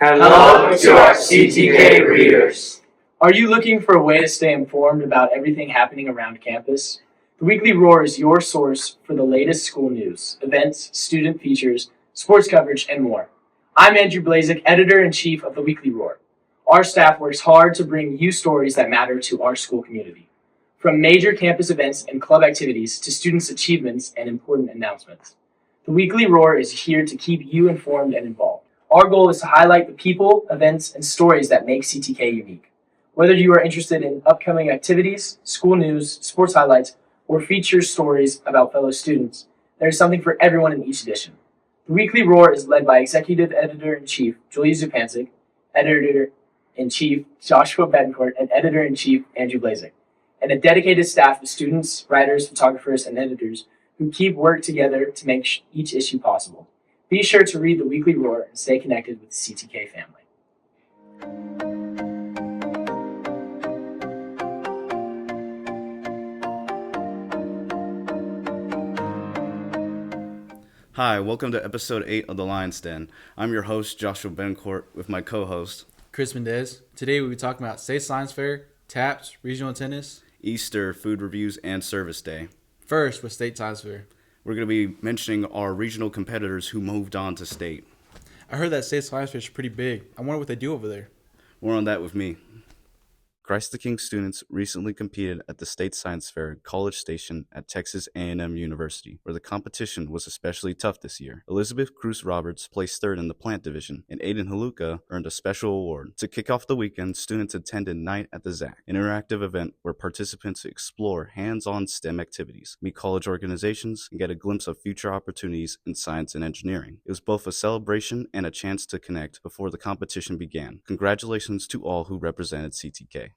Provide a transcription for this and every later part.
Hello to our CTK readers. Are you looking for a way to stay informed about everything happening around campus? The Weekly Roar is your source for the latest school news, events, student features, sports coverage, and more. I'm Andrew Blazek, editor-in-chief of the Weekly Roar. Our staff works hard to bring you stories that matter to our school community. From major campus events and club activities to students' achievements and important announcements. The Weekly Roar is here to keep you informed and involved. Our goal is to highlight the people, events, and stories that make CTK unique. Whether you are interested in upcoming activities, school news, sports highlights, or feature stories about fellow students, there is something for everyone in each edition. The Weekly Roar is led by Executive Editor-in-Chief Julia Zupancic, Editor-in-Chief Joshua Betancourt, and Editor-in-Chief Andrew Blazek, and a dedicated staff of students, writers, photographers, and editors who keep work together to make each issue possible. Be sure to read the Weekly Roar and stay connected with the CTK family. Hi, welcome to episode 8 of The Lion's Den. I'm your host, Joshua Bencourt, with my co-host, Chris Mendez. Today we'll be talking about State Science Fair, TAPS, regional tennis, Easter, food reviews, and service day. First with State Science Fair. We're going to be mentioning our regional competitors who moved on to state. I heard that State Science Fair is pretty big. I wonder what they do over there. More on that with me. Christ the King students recently competed at the State Science Fair in College Station at Texas A&M University, where the competition was especially tough this year. Elizabeth Cruz Roberts placed third in the plant division, and Aiden Haluka earned a special award. To kick off the weekend, students attended Night at the ZAC, an interactive event where participants explore hands-on STEM activities, meet college organizations, and get a glimpse of future opportunities in science and engineering. It was both a celebration and a chance to connect before the competition began. Congratulations to all who represented CTK.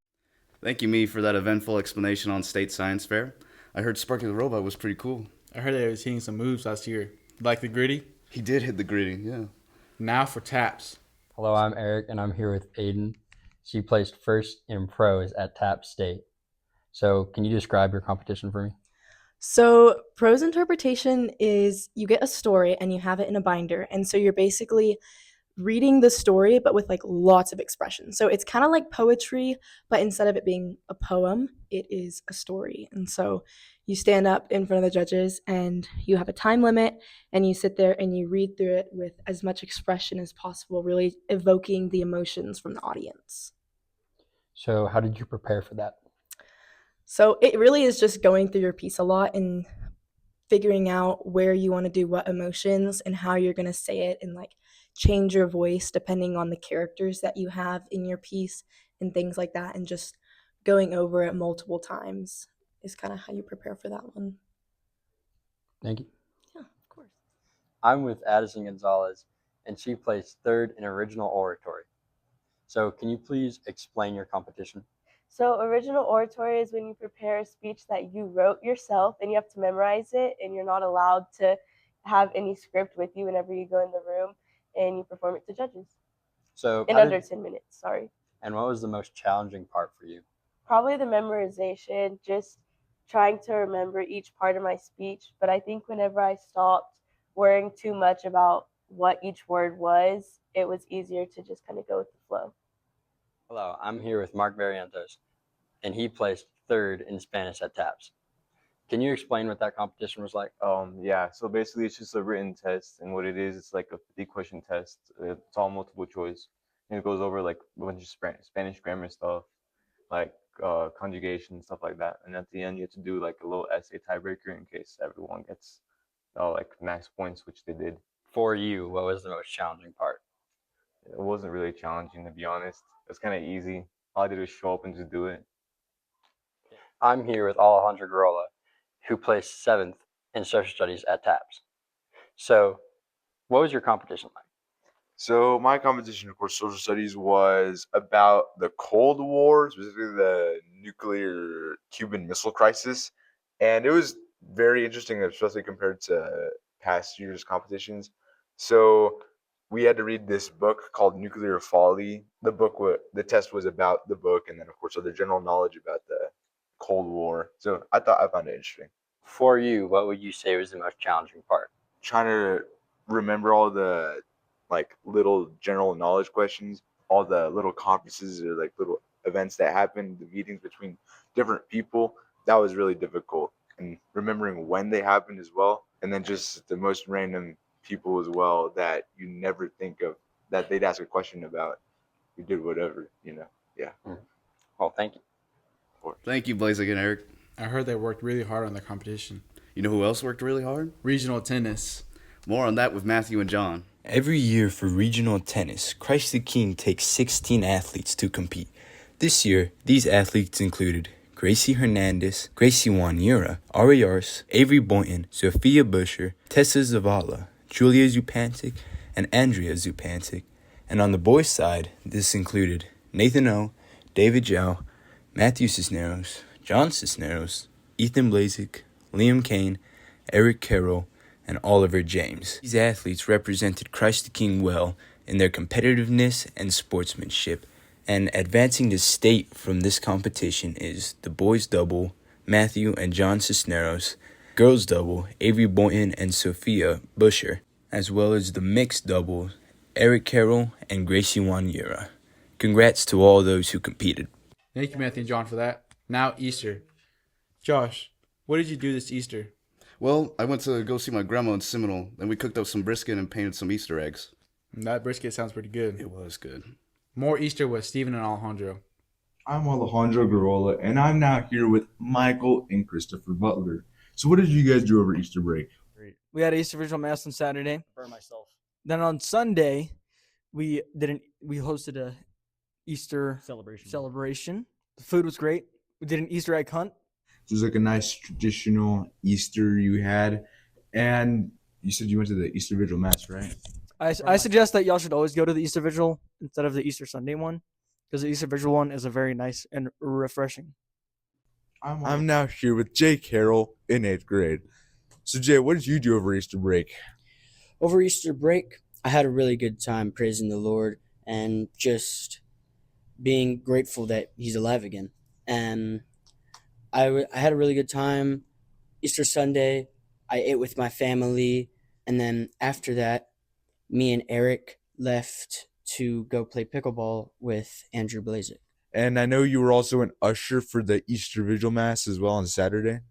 Thank you, Me, for that eventful explanation on State Science Fair. I heard Sparky the Robot was pretty cool. I heard that he was hitting some moves last year. Like the gritty? He did hit the gritty, yeah. Now for TAPS. Hello, I'm Eric, and I'm here with Aiden. She placed first in pros at TAP State. So can you describe your competition for me? So prose interpretation is you get a story and you have it in a binder. And so you're basically reading the story, but with like lots of expression. So it's kind of like poetry, but instead of it being a poem, it is a story. And so you stand up in front of the judges and you have a time limit and you sit there and you read through it with as much expression as possible, really evoking the emotions from the audience. So how did you prepare for that? So it really is just going through your piece a lot and figuring out where you want to do what emotions and how you're going to say it and like change your voice depending on the characters that you have in your piece and things like that, and just going over it multiple times is kind of how you prepare for that one. Thank you. Yeah, of course. I'm with Addison Gonzalez, and she placed third in original oratory. So can you please explain your competition? So original oratory is when you prepare a speech that you wrote yourself and you have to memorize it, and you're not allowed to have any script with you whenever you go in the room, and you perform it to judges. So in under 10 minutes, sorry. And what was the most challenging part for you? Probably the memorization, just trying to remember each part of my speech. But I think whenever I stopped worrying too much about what each word was, it was easier to just kind of go with the flow. Hello, I'm here with Mark Barrientos, and he placed third in Spanish at TAPS. Can you explain what that competition was like? Yeah, so basically it's just a written test, and what it is, it's like a 50-question test. It's all multiple choice, and it goes over like a bunch of Spanish grammar stuff, like conjugation, stuff like that. And at the end, you have to do like a little essay tiebreaker in case everyone gets like max points, which they did. For you, what was the most challenging part? It wasn't really challenging, to be honest. It was kind of easy. All I did was show up and just do it. I'm here with Alejandra Garola, who placed 7th in social studies at TAPS. So what was your competition like? So my competition, of course, social studies, was about the Cold War, specifically the nuclear Cuban Missile Crisis. And it was very interesting, especially compared to past years' competitions. So we had to read this book called Nuclear Folly. The test was about the book, and then, of course, other general knowledge about the Cold War. So I found it interesting. For you, what would you say was the most challenging part? Trying to remember all the like little general knowledge questions, all the little conferences or like little events that happen, the meetings between different people. That was really difficult. And remembering when they happened as well. And then just the most random people as well that you never think of that they'd ask a question about. You did whatever, you know. Yeah. Well, thank you. Thank you, Blazek and Eric. I heard they worked really hard on their competition. You know who else worked really hard? Regional tennis. More on that with Matthew and John. Every year for regional tennis, Christ the King takes 16 athletes to compete. This year, these athletes included Gracie Hernandez, Gracie Wanyura, Ari Yars, Avery Boynton, Sophia Busher, Tessa Zavala, Julia Zupancic, and Andrea Zupancic. And on the boys' side, this included Nathan O, David Zhao, Matthew Cisneros, John Cisneros, Ethan Blazek, Liam Kane, Eric Carroll, and Oliver James. These athletes represented Christ the King well in their competitiveness and sportsmanship, and advancing the state from this competition is the boys double, Matthew and John Cisneros, girls double, Avery Boynton and Sophia Busher, as well as the mixed double, Eric Carroll and Gracie Wanyura. Congrats to all those who competed. Thank you, Matthew and John, for that. Now, Easter. Josh, what did you do this Easter? Well, I went to go see my grandma in Seminole, and we cooked up some brisket and painted some Easter eggs. That brisket sounds pretty good. It was good. More Easter with Stephen and Alejandro. I'm Alejandro Garola, and I'm now here with Michael and Christopher Butler. So what did you guys do over Easter break? We had Easter Vigil Mass on Saturday. Burn myself. Then on Sunday, we hosted a Easter celebration. The food was great. We did an Easter egg hunt. It was like a nice traditional Easter you had, and you said you went to the Easter Vigil Mass, right? I suggest that y'all should always go to the Easter Vigil instead of the Easter Sunday one, because the Easter Vigil one is a very nice and refreshing. I'm now here with Jay Carroll in 8th grade. So Jay, what did you do over Easter break? Over Easter break, I had a really good time praising the Lord and just being grateful that He's alive again. And I had a really good time. Easter Sunday, I ate with my family. And then after that, me and Eric left to go play pickleball with Andrew Blazek. And I know you were also an usher for the Easter Vigil Mass as well on Saturday.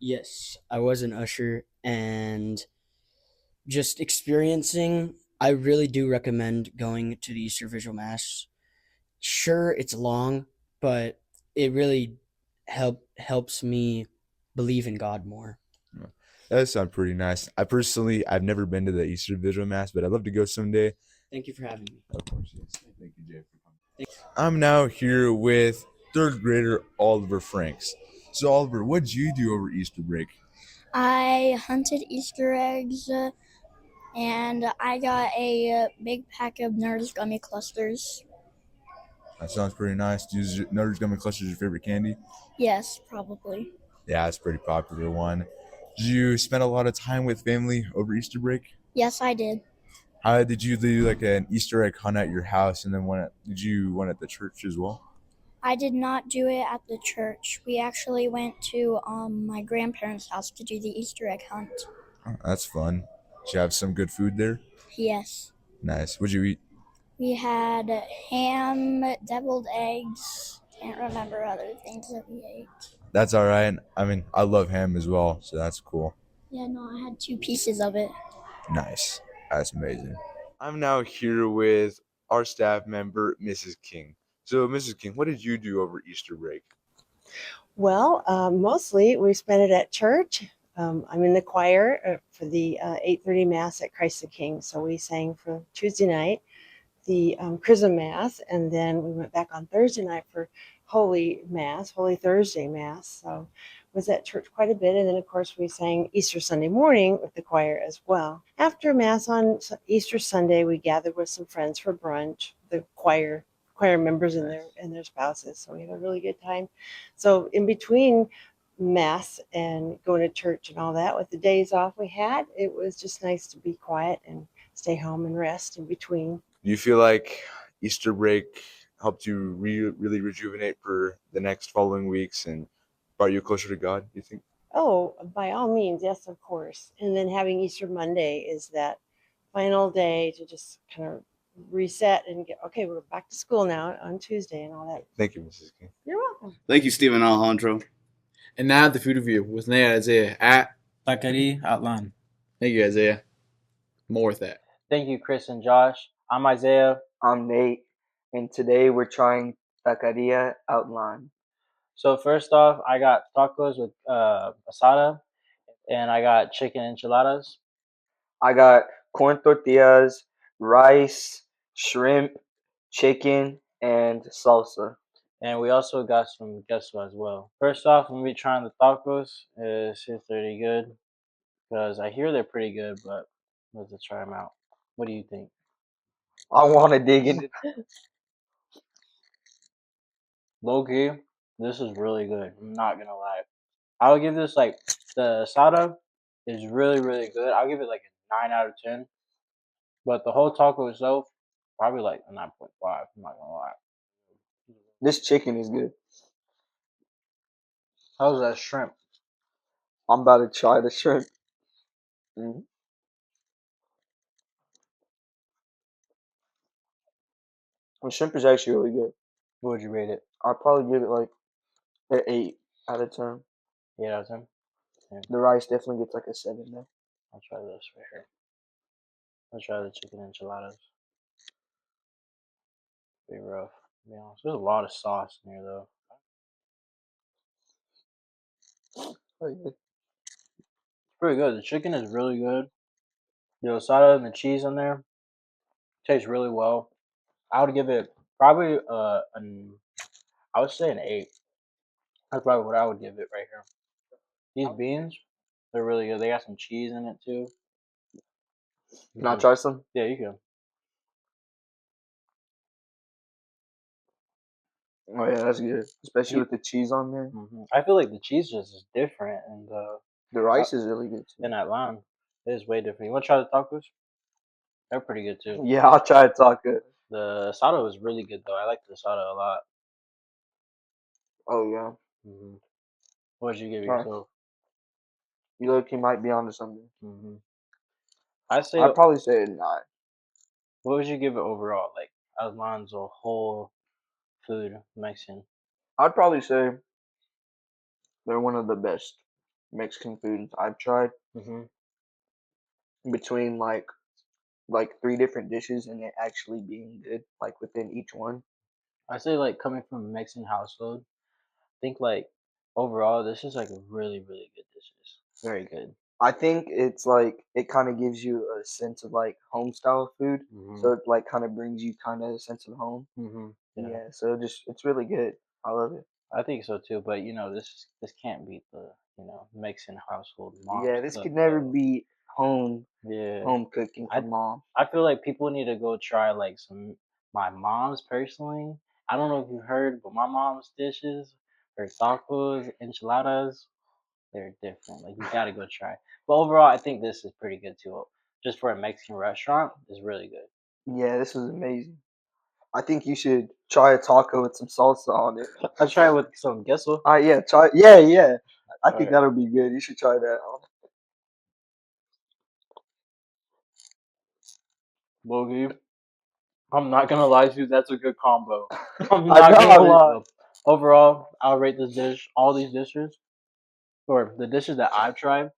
Yes, I was an usher, and just experiencing, I really do recommend going to the Easter Vigil Mass. Sure, it's long, but it really helps me believe in God more. That sounds pretty nice. I've never been to the Easter Vigil Mass, but I'd love to go someday. Thank you for having me. Of course, yes. Thank you, Jay, for coming. I'm now here with 3rd grader Oliver Franks. So Oliver, what did you do over Easter break? I hunted Easter eggs, and I got a big pack of Nerds gummy clusters. That sounds pretty nice. Is Nerds gummy clusters your favorite candy? Yes, probably. Yeah, it's a pretty popular one. Did you spend a lot of time with family over Easter break? Yes, I did. How did you do like an Easter egg hunt at your house, and then did you one at the church as well? I did not do it at the church. We actually went to my grandparents' house to do the Easter egg hunt. Oh, that's fun. Did you have some good food there? Yes. Nice. What'd you eat? We had ham, deviled eggs. Can't remember other things that we ate. That's all right. I mean, I love ham as well, so that's cool. Yeah, no, I had 2 pieces of it. Nice. That's amazing. I'm now here with our staff member, Mrs. King. So, Mrs. King, what did you do over Easter break? Well, mostly we spent it at church. I'm in the choir for the 8:30 Mass at Christ the King. So we sang for Tuesday night, the Chrism Mass, and then we went back on Thursday night for Holy Mass, Holy Thursday Mass. So was at church quite a bit. And then, of course, we sang Easter Sunday morning with the choir as well. After Mass on Easter Sunday, we gathered with some friends for brunch, the choir members and their spouses. So we had a really good time. So in between Mass and going to church and all that, with the days off we had, it was just nice to be quiet and stay home and rest in between. Do you feel like Easter break helped you really rejuvenate for the next following weeks and brought you closer to God, do you think? Oh, by all means, yes, of course. And then having Easter Monday is that final day to just kind of reset and get, okay, we're back to school now on Tuesday and all that. Thank you, Mrs. King. You're welcome. Thank you, Stephen Alejandro. And now the food review with Nate and Isaiah at Taqueria Outline. Thank you, Isaiah. More with that. Thank you, Chris and Josh. I'm Isaiah. I'm Nate, and today we're trying Taqueria Outline. So first off, I got tacos with asada, and I got chicken enchiladas. I got corn tortillas, rice, shrimp, chicken, and salsa. And we also got some queso as well. First off, I'm gonna be trying the tacos. See if they're any good, because I hear they're pretty good, but let's try them out. What do you think? I want to dig into. Low key, this is really good. I'm not gonna lie. I would give this like the asada is really really good. I'll give it like a 9 out of 10. But the whole taco itself, probably like a 9.5. I'm not gonna lie. This chicken is good. How's that shrimp? I'm about to try the shrimp. Mm. The shrimp is actually really good. What would you rate it? I'd probably give it like an 8 out of 10. 8 out of 10. Yeah. The rice definitely gets like a 7 though. I'll try this right here. I'll try the chicken enchiladas. Pretty rough, to be honest. There's a lot of sauce in here though. It's pretty good. The chicken is really good. The asada and the cheese in there tastes really well. I would give it probably I would say an 8. That's probably what I would give it right here. These beans, they're really good. They got some cheese in it too. Can I try some? Yeah, you can. Oh yeah, that's good, especially with the cheese on there. I feel like the cheese just is different, and The rice is really good too. in that lime, it is way different. You want to try the tacos? They're pretty good too. Yeah, I'll try a taco. The asada was really good though. I like the asada a lot. Oh yeah. What did you give Right. yourself? You look, he might be onto something. I'd say. I'd probably say a 9. What would you give it overall? Like Aslan's a whole food Mexican. I'd probably say they're one of the best Mexican foods I've tried. Between like 3 different dishes and it actually being good, like within each one. I say like coming from a Mexican household, I think like overall this is like a really really good dishes. Very good. I think it's like it kind of gives you a sense of like home style food, so it like kind of brings you kind of a sense of home. Yeah, so it's really good. I love it. I think so too, but you know this can't beat the Mexican household moms. Yeah, this cook, could never though. be home Yeah. home cooking from mom. I feel like people need to go try like some my mom's personally. I don't know if you heard, but my mom's dishes, her tacos, enchiladas, they're different. Like you gotta go try. But overall, I think this is pretty good too. Just for a Mexican restaurant, it's really good. Yeah, this was amazing. I think you should try a taco with some salsa on it. I'll try it with some queso. Yeah, try. Yeah. I think Alright. that'll be good. You should try that. Logie, I'm not gonna lie to you, that's a good combo. I'm I not know, gonna dude. lie. Overall, I'll rate this dish, all these dishes, or the dishes that I've tried.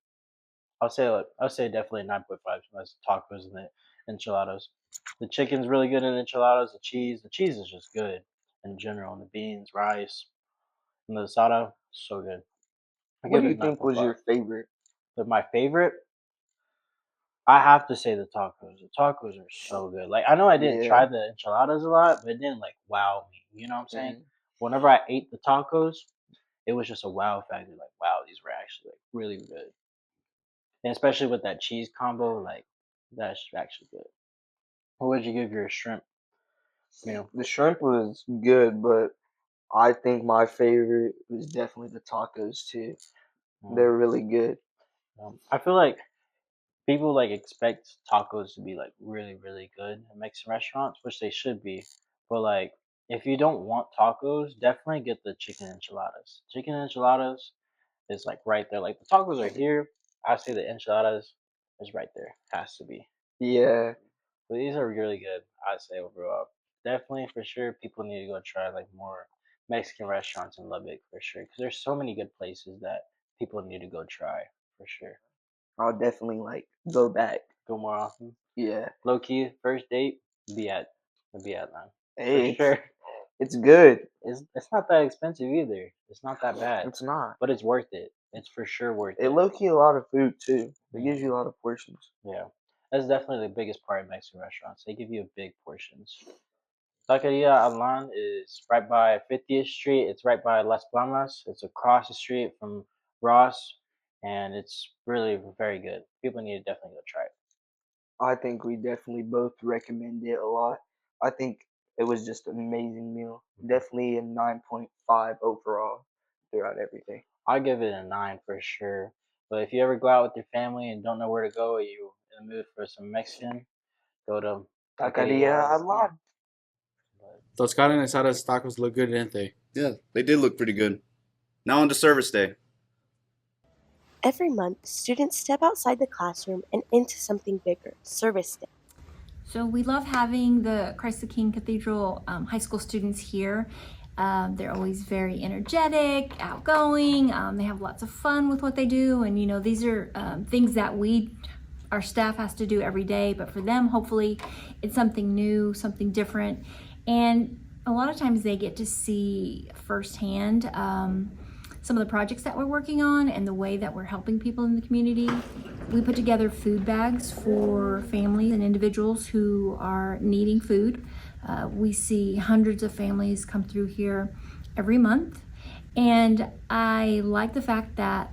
I'll say definitely 9.5. That's tacos and the enchiladas. The chicken's really good in enchiladas. The cheese is just good in general. And the beans, rice, and the asada, so good. I What give do you it think was 9.5. your favorite? But my favorite, I have to say the tacos. The tacos are so good. Like I know I didn't try the enchiladas a lot, but it didn't like wow me. You know what I'm saying? Whenever I ate the tacos, it was just a wow factor. Like wow, these were actually like really good. And especially with that cheese combo, like that's actually good. What would you give your shrimp? The shrimp was good, but I think my favorite was definitely the tacos too. They're really good. I feel like people like expect tacos to be like really really good in Mexican restaurants, which they should be. But like if you don't want tacos, definitely get the chicken enchiladas. Chicken enchiladas is like right there. Like the tacos are here. I say the enchiladas is right there. Has to be. Yeah. But these are really good, I'd say overall. Definitely for sure, people need to go try like more Mexican restaurants in Lubbock for sure, because there's so many good places that people need to go try for sure. I'll definitely like go back. Go more often. Yeah. Low key, first date, be at line. Hey, For sure. it's good. It's not that expensive either. It's not that bad. It's not. But it's worth it. It's for sure worth It it. low key a lot of food too. It gives you a lot of portions. Yeah. That's definitely the biggest part of Mexican restaurants. They give you big portions. Taqueria Alan is right by 50th Street. It's right by Las Palmas. It's across the street from Ross, and it's really very good. People need to definitely go try it. I think we definitely both recommend it a lot. I think it was just an amazing meal. Definitely a 9.5 overall throughout everything. I give it a 9 for sure. But if you ever go out with your family and don't know where to go, or you in the mood for some Mexican, go to Taqueria Alan. Those carne asadas tacos look good, didn't they? Yeah, they did look pretty good. Now on to service day. Every month, students step outside the classroom and into something bigger, Service Day. So we love having the Christ the King Cathedral high school students here. They're always very energetic, outgoing. They have lots of fun with what they do. And, you know, these are things that our staff has to do every day. But for them, hopefully, it's something new, something different. And a lot of times they get to see firsthand some of the projects that we're working on and the way that we're helping people in the community. We put together food bags for families and individuals who are needing food. We see hundreds of families come through here every month. And I like the fact that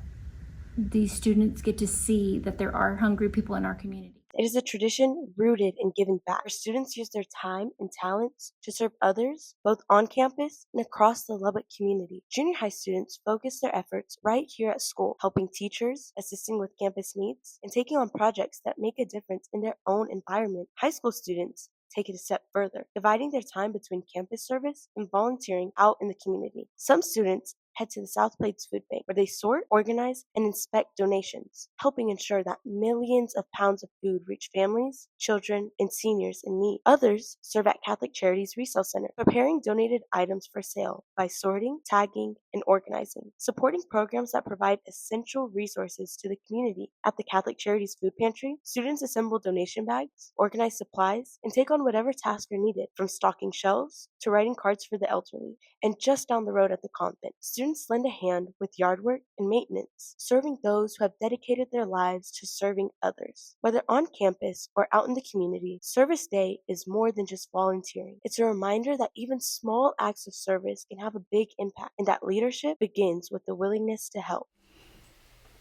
these students get to see that there are hungry people in our community. It is a tradition rooted in giving back, where students use their time and talents to serve others, both on campus and across the Lubbock community. Junior high students focus their efforts right here at school, helping teachers, assisting with campus needs, and taking on projects that make a difference in their own environment. High school students take it a step further, dividing their time between campus service and volunteering out in the community. Some students head to the South Plains Food Bank, where they sort, organize, and inspect donations, helping ensure that millions of pounds of food reach families, children, and seniors in need. Others serve at Catholic Charities Resale Center, preparing donated items for sale by sorting, tagging, and organizing, supporting programs that provide essential resources to the community. At the Catholic Charities Food Pantry, students assemble donation bags, organize supplies, and take on whatever tasks are needed, from stocking shelves to writing cards for the elderly. And just down the road at the convent, students lend a hand with yard work and maintenance, serving those who have dedicated their lives to serving others. Whether on campus or out in the community, Service Day is more than just volunteering. It's a reminder that even small acts of service can have a big impact, and that leadership begins with the willingness to help.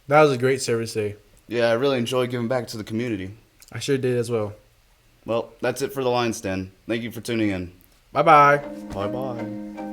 That was a great service day. Yeah, I really enjoyed giving back to the community. I sure did as well. Well, that's it for the Lion's Den. Thank you for tuning in. Bye-bye. Bye-bye.